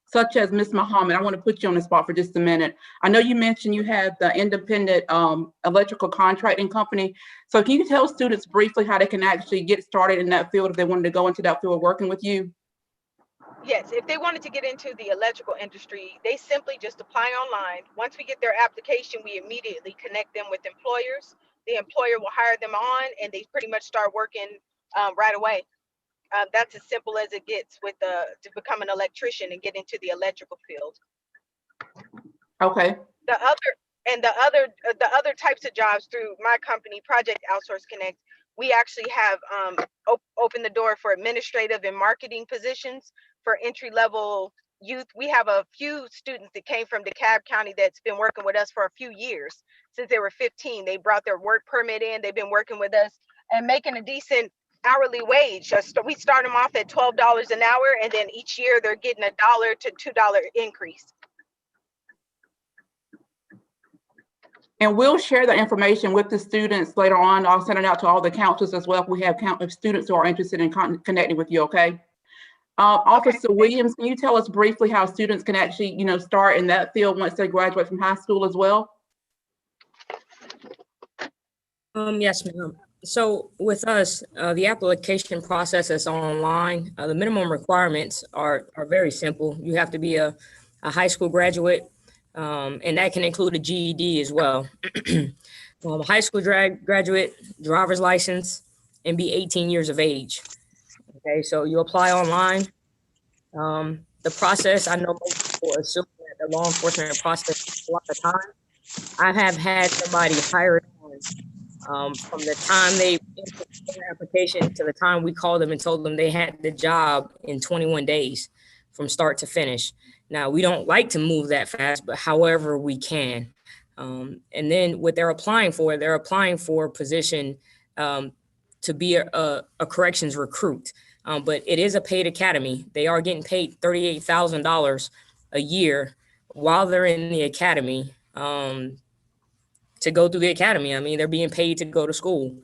Such as Ms. Muhammad, I want to put you on the spot for just a minute. I know you mentioned you have the independent electrical contracting company. So can you tell students briefly how they can actually get started in that field if they wanted to go into that field working with you? Yes, if they wanted to get into the electrical industry, they simply just apply online. Once we get their application, we immediately connect them with employers. The employer will hire them on, and they pretty much start working right away. That's as simple as it gets with to become an electrician and get into the electrical field. Okay. The other types of jobs through my company, Project Outsource Connect, we actually have opened the door for administrative and marketing positions for entry-level youth. We have a few students that came from DeKalb County that's been working with us for a few years. Since they were 15, they brought their work permit in. They've been working with us and making a decent hourly wage. We start them off at $12 an hour, and then each year they're getting $1 to $2 increase. And we'll share that information with the students later on. I'll send it out to all the counselors as well if we have students who are interested in connecting with you, okay? Officer Williams, can you tell us briefly how students can actually, start in that field once they graduate from high school as well? Yes, ma'am. So with us, the application process is online. The minimum requirements are very simple. You have to be a high school graduate, and that can include a GED as well. High school graduate, driver's license, and be 18 years of age. Okay, so you apply online. The process, I know most people assume that the law enforcement process takes a lot of time. I have had somebody hired on from the time they input the application to the time we called them and told them they had the job in 21 days from start to finish. Now, we don't like to move that fast, but however we can. And then what they're applying for a position to be a corrections recruit. But it is a paid academy. They are getting paid $38,000 a year while they're in the academy to go through the academy. I mean, they're being paid to go to school.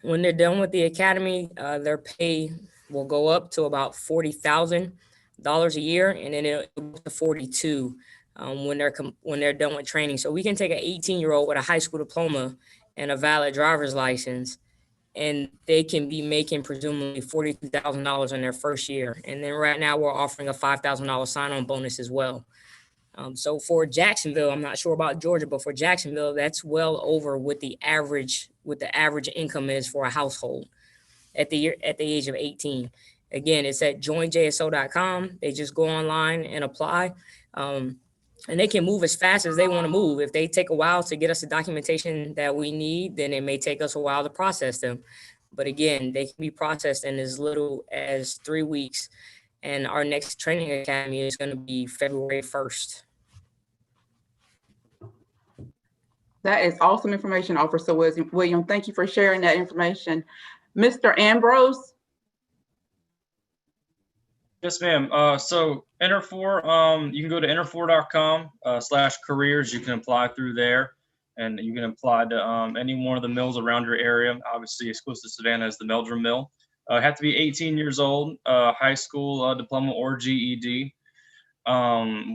When they're done with the academy, their pay will go up to about $40,000 a year, and then it'll go to 42 when they're done with training. So we can take an 18-year-old with a high school diploma and a valid driver's license, and they can be making presumably $42,000 in their first year. And then right now we're offering a $5,000 sign-on bonus as well. So for Jacksonville, I'm not sure about Georgia, but for Jacksonville, that's well over what the average income is for a household at the age of 18. Again, it's at joinjso.com. They just go online and apply. And they can move as fast as they want to move. If they take a while to get us the documentation that we need, then it may take us a while to process them. But again, they can be processed in as little as 3 weeks. And our next training academy is going to be February 1st. That is awesome information, Officer William. Thank you for sharing that information. Mr. Ambrose? Yes, ma'am. So Interfor, you can go to interfor.com/careers. You can apply through there, and you can apply to any one of the mills around your area. Obviously, exclusive to Savannah is the Meldrum Mill. Have to be 18 years old, high school diploma or GED.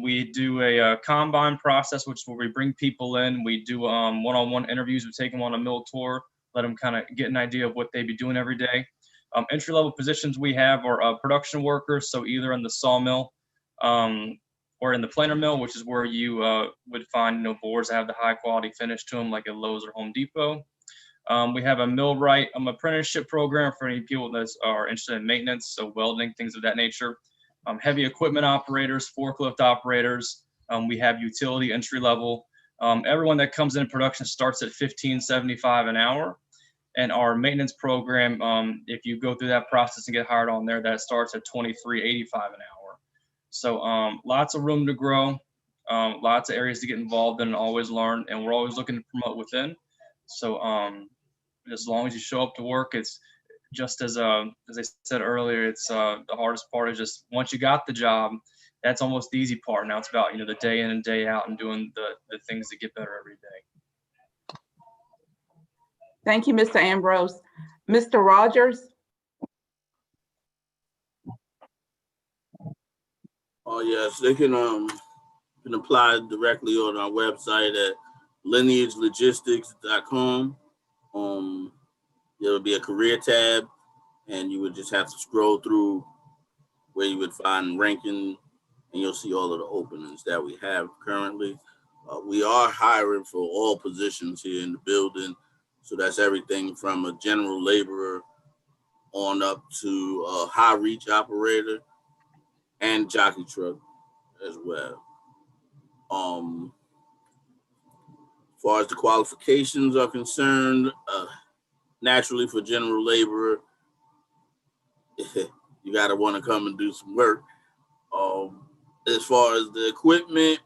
We do a combine process, which is where we bring people in. We do one-on-one interviews. We take them on a mill tour, let them kind of get an idea of what they'd be doing every day. Entry-level positions we have are production workers, so either in the sawmill or in the planer mill, which is where you would find boards that have the high-quality finish to them, like at Lowe's or Home Depot. We have a millwright apprenticeship program for any people that are interested in maintenance, so welding, things of that nature. Heavy equipment operators, forklift operators. We have utility entry level. Everyone that comes in production starts at $15.75 an hour. And our maintenance program, if you go through that process and get hired on there, that starts at $23.85 an hour. So lots of room to grow, lots of areas to get involved in and always learn. And we're always looking to promote within. So as long as you show up to work, it's just as I said earlier, it's the hardest part is just once you got the job, that's almost the easy part. Now it's about, the day in and day out and doing the things that get better every day. Thank you, Mr. Ambrose. Mr. Rogers? Oh, yes, they can apply directly on our website at lineagelogistics.com. There will be a career tab, and you would just have to scroll through where you would find ranking, and you'll see all of the openings that we have currently. We are hiring for all positions here in the building. So that's everything from a general laborer on up to a high reach operator and jockey truck as well. As far as the qualifications are concerned, naturally for general laborer, you gotta wanna come and do some work. As far as the equipment,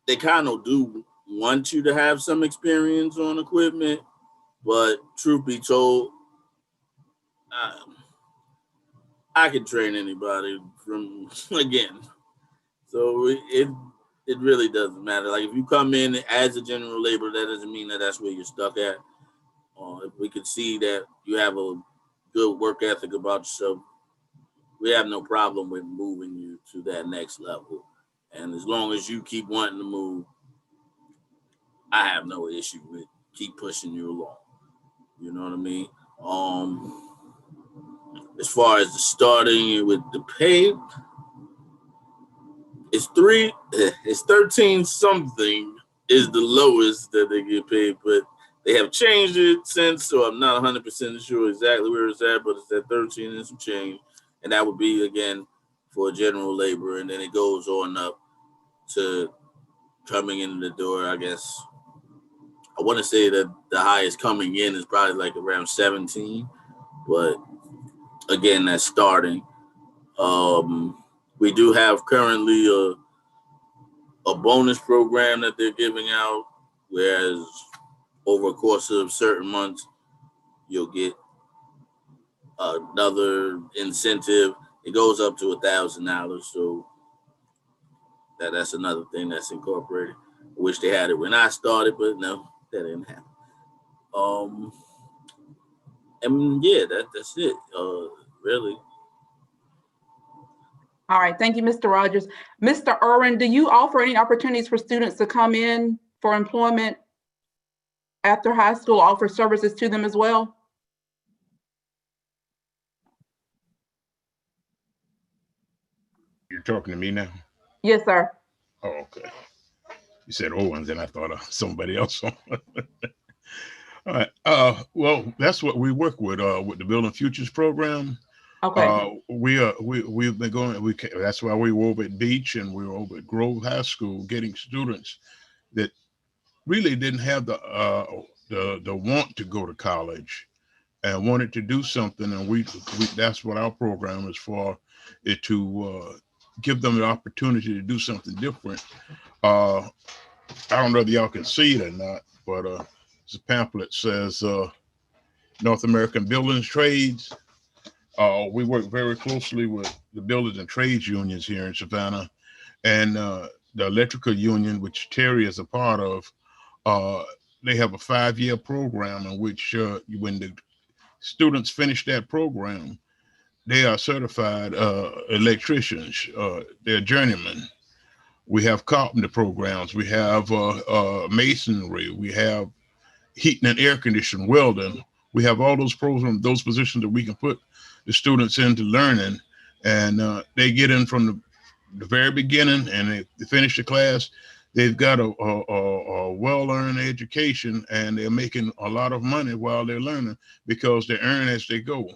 they kind of do want you to have some experience on equipment, but truth be told, I can train anybody from, again. So it really doesn't matter. Like if you come in as a general laborer, that doesn't mean that that's where you're stuck at. If we could see that you have a good work ethic about yourself, we have no problem with moving you to that next level. And as long as you keep wanting to move, I have no issue with keep pushing you along. You know what I mean? As far as the starting with the pay, it's 13 something is the lowest that they get paid, but they have changed it since, so I'm not 100% sure exactly where it's at, but it's at 13 and some change. And that would be, again, for general labor. And then it goes on up to coming in the door, I guess. I want to say that the highest coming in is probably like around 17, but again, that's starting. We do have currently a bonus program that they're giving out, whereas over a course of certain months, you'll get another incentive. It goes up to $1,000. So that's another thing that's incorporated. I wish they had it when I started, but no, that didn't happen. And yeah, that's it. Really. All right, thank you, Mr. Rogers. Mr. Irwin, do you offer any opportunities for students to come in for employment after high school, offer services to them as well? You're talking to me now? Yes, sir. Oh, okay. You said Owens, and I thought of somebody else. All right. Well, that's what we work with the Building Futures program. Okay. We've been going. That's why we were over at Beach and we were over at Grove High School, getting students that really didn't have the want to go to college and wanted to do something, and we that's what our program is for, is to give them the opportunity to do something different. I don't know if y'all can see it or not, but it's a pamphlet says North American Builders Trades. We work very closely with the builders and trades unions here in Savannah, and the electrical union, which Terry is a part of. They have a 5-year program in which when the students finish that program, they are certified electricians. They're journeymen. We have carpenter programs. We have masonry. We have heating and air conditioning, welding. We have all those programs, those positions that we can put the students into learning, and they get in from the very beginning, and they finish the class. They've got a well-earned education, and they're making a lot of money while they're learning because they earn as they go.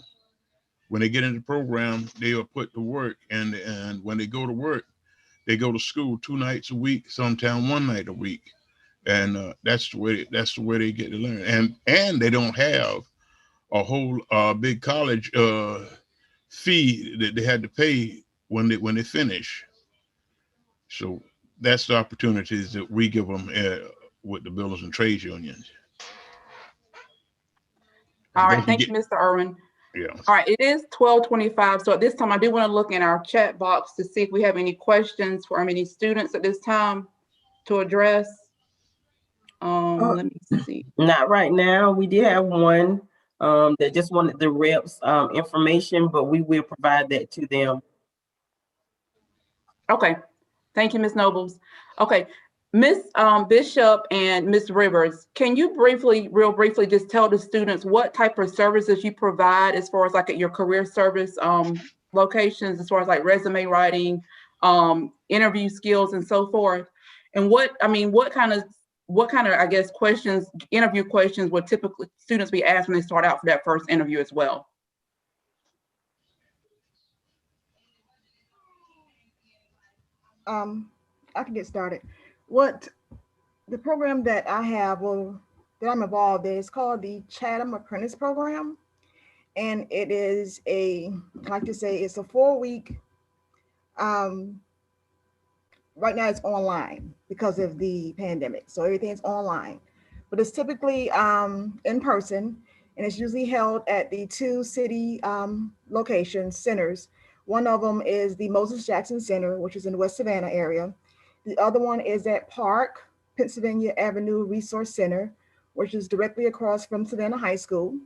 When they get into the program, they are put to work, and when they go to work, they go to school 2 nights a week, sometimes 1 night a week, and that's the way they get to learn. And they don't have a whole big college fee that they had to pay when they finish. So that's the opportunities that we give them with the builders and trades unions. All right, thank you, Mr. Irwin. Yeah. All right, it is 12:25. So at this time, I do want to look in our chat box to see if we have any questions for any students at this time to address. Let me see. Not right now. We did have one that just wanted the reps information, but we will provide that to them. Okay, thank you, Ms. Nobles. Okay, Ms. Bishop and Ms. Rivers, can you real briefly, just tell the students what type of services you provide as far as like at your career service locations, as far as like resume writing, interview skills, and so forth, and what kind of I guess interview questions would typically students be asked when they start out for that first interview as well? I can get started. What the program that I have, that I'm involved in, is called the Chatham Apprentice Program. And it is I like to say, it's a 4-week, right now it's online because of the pandemic. So everything's online, but it's typically in person, and it's usually held at the 2 city centers. One of them is the Moses Jackson Center, which is in the West Savannah area. The other one is at Park, Pennsylvania Avenue Resource Center, which is directly across from Savannah High School.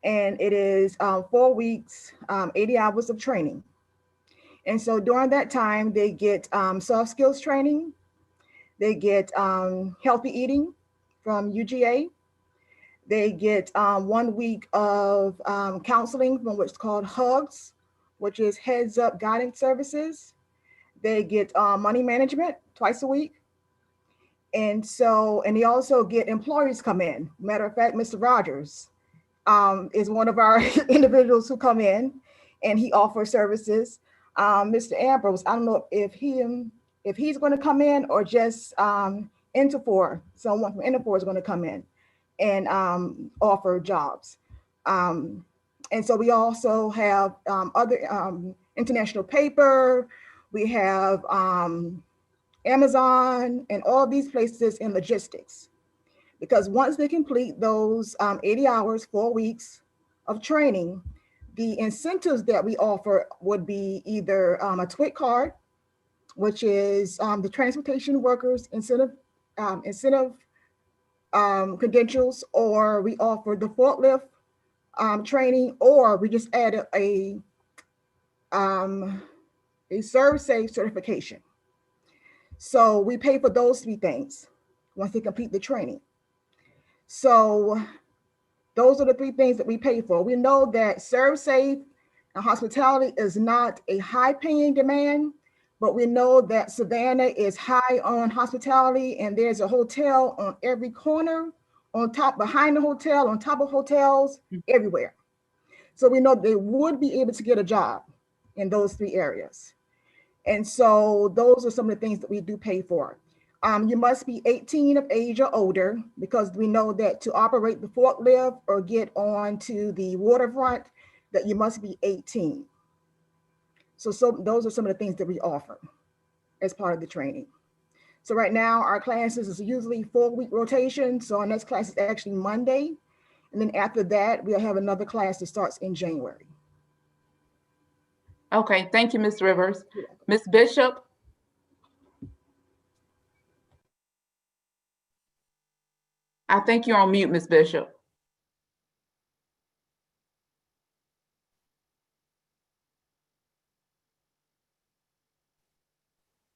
and it is 4 weeks, 80 hours of training. And so during that time, they get soft skills training, they get healthy eating from UGA, they get 1 week of counseling from what's called HUGS, which is Heads Up Guidance Services. They get money management twice a week. And they also get employees come in. Matter of fact, Mr. Rogers is one of our individuals who come in, and he offers services. Mr. Ambrose, I don't know if he's going to come in or just Interfor, someone from Interfor is going to come in and offer jobs. And so we also have other international paper. We have Amazon and all these places in logistics. Because once they complete those 80 hours, 4 weeks of training, the incentives that we offer would be either a TWIC card, which is the Transportation Workers Incentive credentials, or we offer the forklift training, or we just added a ServSafe certification. So we pay for those 3 things once they complete the training. So those are the 3 things that we pay for. We know that ServSafe and hospitality is not a high paying demand, but we know that Savannah is high on hospitality, and there's a hotel on every corner, on top, behind the hotel, on top of hotels, everywhere. So we know they would be able to get a job in those 3 areas. And so those are some of the things that we do pay for. You must be 18 of age or older, because we know that to operate the forklift or get onto the waterfront, that you must be 18. So those are some of the things that we offer as part of the training. So right now our classes is usually 4-week rotation. So our next class is actually Monday. And then after that, we'll have another class that starts in January. Okay, thank you, Ms. Rivers. Ms. Bishop? I think you're on mute, Ms. Bishop.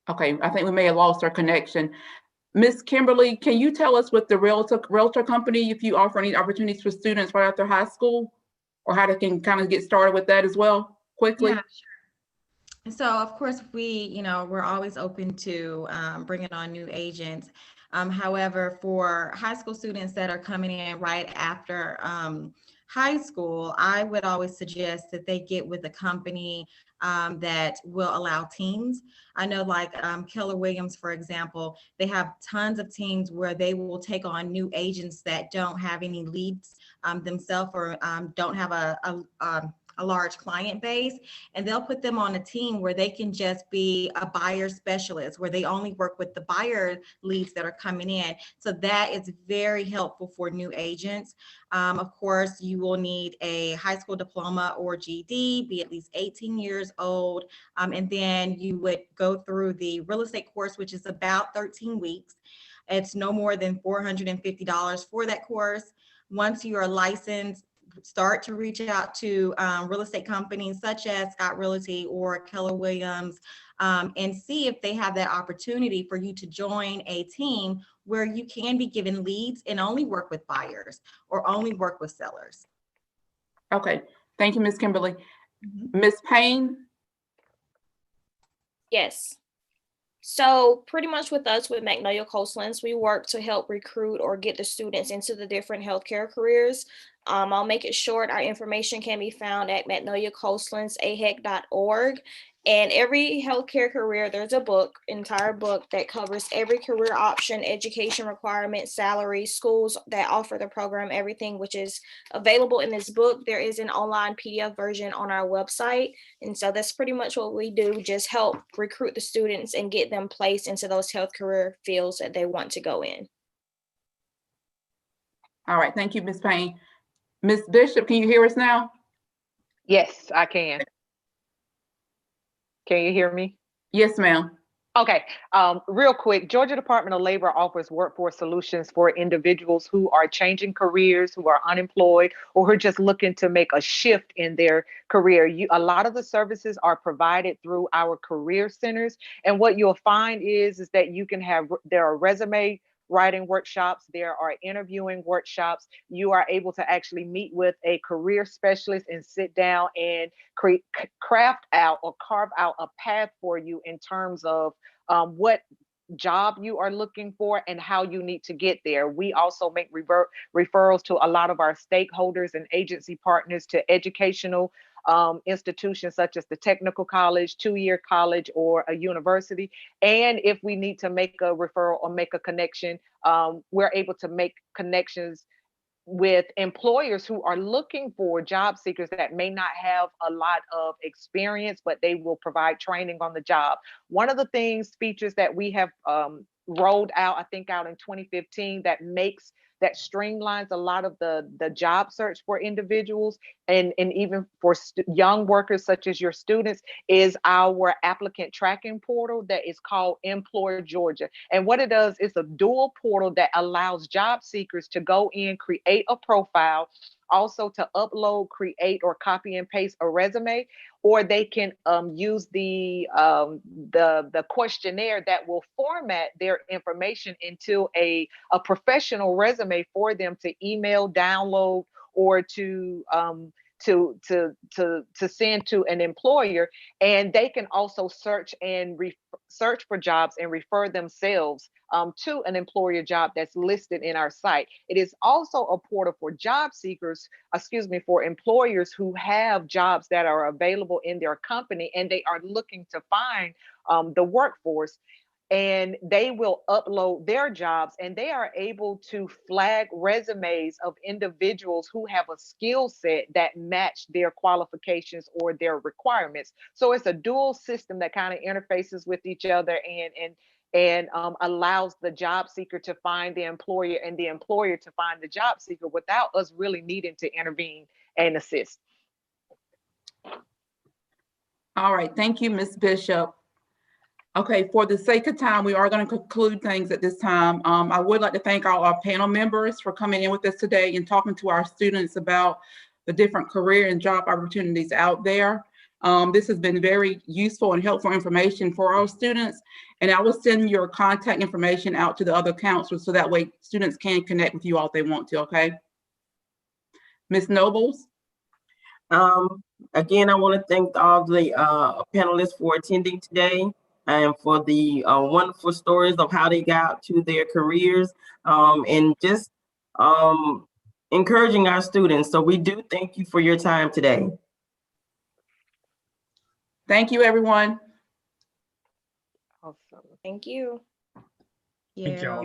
Okay, I think we may have lost our connection. Ms. Kimberly, can you tell us with the Realtor company, if you offer any opportunities for students right after high school, or how they can kind of get started with that as well, quickly? Yeah, sure. So of course, we're always open to bringing on new agents. However, for high school students that are coming in right after high school, I would always suggest that they get with a company that will allow teams. I know, like Keller Williams, for example, they have tons of teams where they will take on new agents that don't have any leads themselves, or don't have a large client base, and they'll put them on a team where they can just be a buyer specialist, where they only work with the buyer leads that are coming in. So that is very helpful for new agents. Of course, you will need a high school diploma or GED, be at least 18 years old, and then you would go through the real estate course, which is about 13 weeks. It's no more than $450 for that course. Once you are licensed, start to reach out to real estate companies such as Scott Realty or Keller Williams, and see if they have that opportunity for you to join a team where you can be given leads and only work with buyers or only work with sellers. Okay, thank you, Ms. Kimberly. Ms. Payne? Yes. So pretty much with us, with Magnolia Coastlands, we work to help recruit or get the students into the different healthcare careers. I'll make it short. Our information can be found at magnoliacoastlandsahec.org. And every healthcare career, there's a book, entire book that covers every career option, education requirements, salary, schools that offer the program, everything which is available in this book. There is an online PDF version on our website. And so that's pretty much what we do, just help recruit the students and get them placed into those health career fields that they want to go in. All right, thank you, Ms. Payne. Ms. Bishop, can you hear us now? Yes, I can. Can you hear me? Yes, ma'am. Okay, real quick, Georgia Department of Labor offers workforce solutions for individuals who are changing careers, who are unemployed, or who are just looking to make a shift in their career. A lot of the services are provided through our career centers. And what you'll find is that you can have, there are resume writing workshops, there are interviewing workshops. You are able to actually meet with a career specialist and sit down and craft out or carve out a path for you in terms of what job you are looking for and how you need to get there. We also make referrals to a lot of our stakeholders and agency partners to educational institutions such as the technical college, two-year college, or a university. And if we need to make a referral or make a connection, we're able to make connections with employers who are looking for job seekers that may not have a lot of experience, but they will provide training on the job. One of the features that we have rolled out, I think out in 2015, that streamlines a lot of the job search for individuals and even for young workers such as your students, is our applicant tracking portal that is called Employer Georgia. And what it does is a dual portal that allows job seekers to go in, create a profile, also to upload, create, or copy and paste a resume, or they can use the questionnaire that will format their information into a professional resume for them to email, download, or to send to an employer. And they can also search for jobs and refer themselves to an employer job that's listed in our site. It is also a portal for job seekers, for employers who have jobs that are available in their company and they are looking to find the workforce. And they will upload their jobs and they are able to flag resumes of individuals who have a skill set that match their qualifications or their requirements. So it's a dual system that kind of interfaces with each other and allows the job seeker to find the employer and the employer to find the job seeker without us really needing to intervene and assist. All right, thank you, Ms. Bishop. Okay, for the sake of time, we are going to conclude things at this time. I would like to thank all our panel members for coming in with us today and talking to our students about the different career and job opportunities out there. This has been very useful and helpful information for our students, and I will send your contact information out to the other counselors so that way students can connect with you all if they want to, okay? Ms. Nobles? Again, I want to thank all the panelists for attending today and for the wonderful stories of how they got to their careers and just encouraging our students. So we do thank you for your time today. Thank you, everyone. Thank you. Thank you all.